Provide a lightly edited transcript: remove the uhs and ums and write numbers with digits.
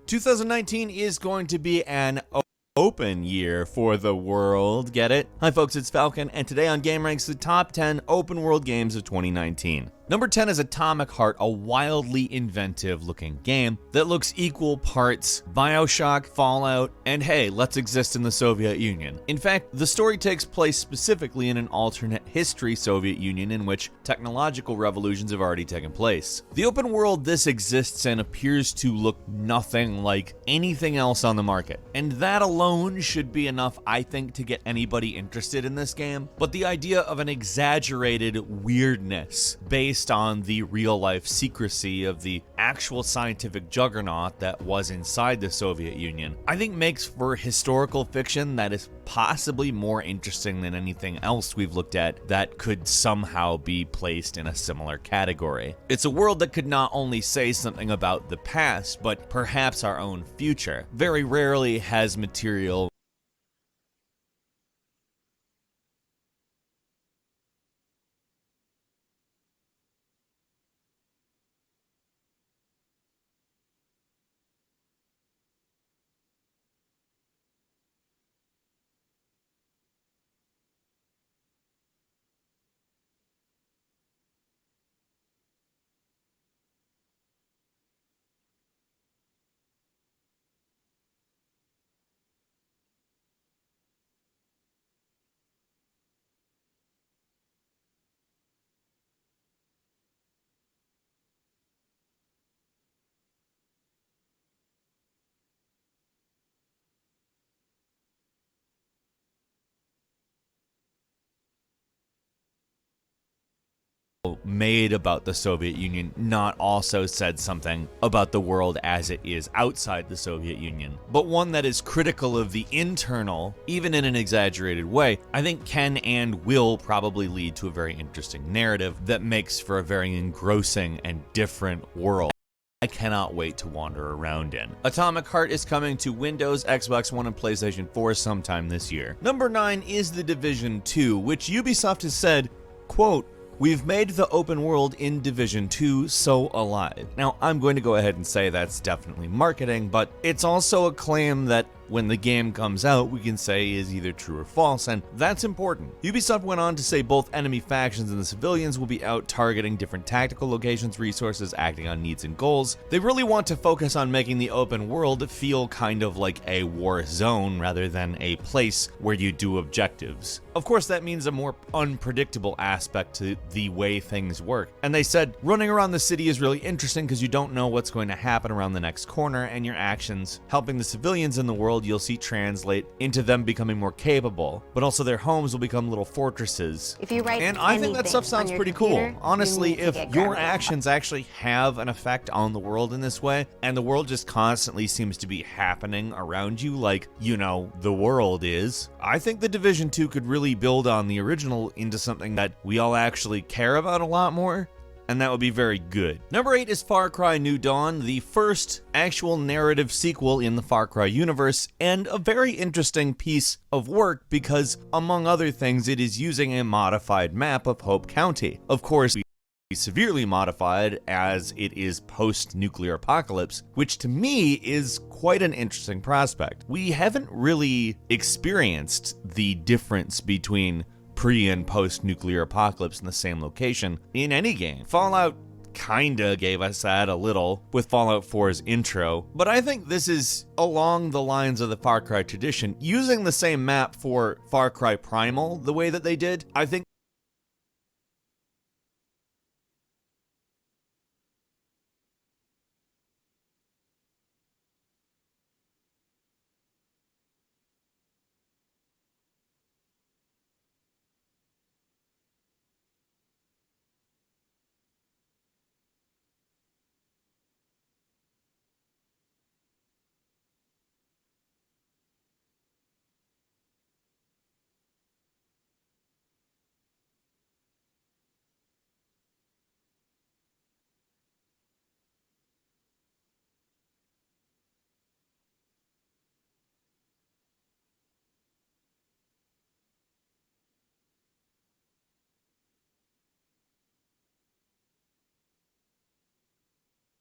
2019 is going to be an open year for the world, get it? Hi folks, it's Falcon, and today on GameRanks, the top 10 open world games of 2019. Number 10 is Atomic Heart, a wildly inventive looking game that looks equal parts BioShock, Fallout, and hey, let's exist in the Soviet Union. In fact, the story takes place specifically in an alternate history Soviet Union in which technological revolutions have already taken place. The open world this exists in appears to look nothing like anything else on the market, and that alone should be enough, I think, to get anybody interested in this game. But the idea of an exaggerated weirdness based on the real-life secrecy of the actual scientific juggernaut that was inside the Soviet Union, I think makes for historical fiction that is possibly more interesting than anything else we've looked at that could somehow be placed in a similar category. It's a world that could not only say something about the past, but perhaps our own future. Very rarely has material made about the Soviet Union not also said something about the world as it is outside the Soviet Union, but one that is critical of the internal, even in an exaggerated way, I think can and will probably lead to a very interesting narrative that makes for a very engrossing and different world I cannot wait to wander around in. Atomic Heart is coming to Windows, Xbox One, and PlayStation 4 sometime this year. Number 9 is The Division 2, which Ubisoft has said, quote, "We've made the open world in Division 2 so alive." Now, I'm going to go ahead and say that's definitely marketing, but it's also a claim that when the game comes out, we can say is either true or false, and that's important. Ubisoft went on to say both enemy factions and the civilians will be out targeting different tactical locations, resources, acting on needs and goals. They really want to focus on making the open world feel kind of like a war zone rather than a place where you do objectives. Of course, that means a more unpredictable aspect to the way things work. And they said, running around the city is really interesting because you don't know what's going to happen around the next corner, and your actions helping the civilians in the world you'll see translate into them becoming more capable, but also their homes will become little fortresses. If you write and I think that stuff sounds pretty cool. Honestly, if your actions actually have an effect on the world in this way, and the world just constantly seems to be happening around you like, you know, the world is, I think The Division 2 could really build on the original into something that we all actually care about a lot more, and that would be very good. Number 8 is Far Cry New Dawn, the first actual narrative sequel in the Far Cry universe, and a very interesting piece of work because, among other things, it is using a modified map of Hope County. Of course, severely modified as it is post-nuclear apocalypse, which to me is quite an interesting prospect. We haven't really experienced the difference between pre- and post-nuclear apocalypse in the same location in any game. Fallout kinda gave us that a little with Fallout 4's intro, but I think this is along the lines of the Far Cry tradition. Using the same map for Far Cry Primal the way that they did, I think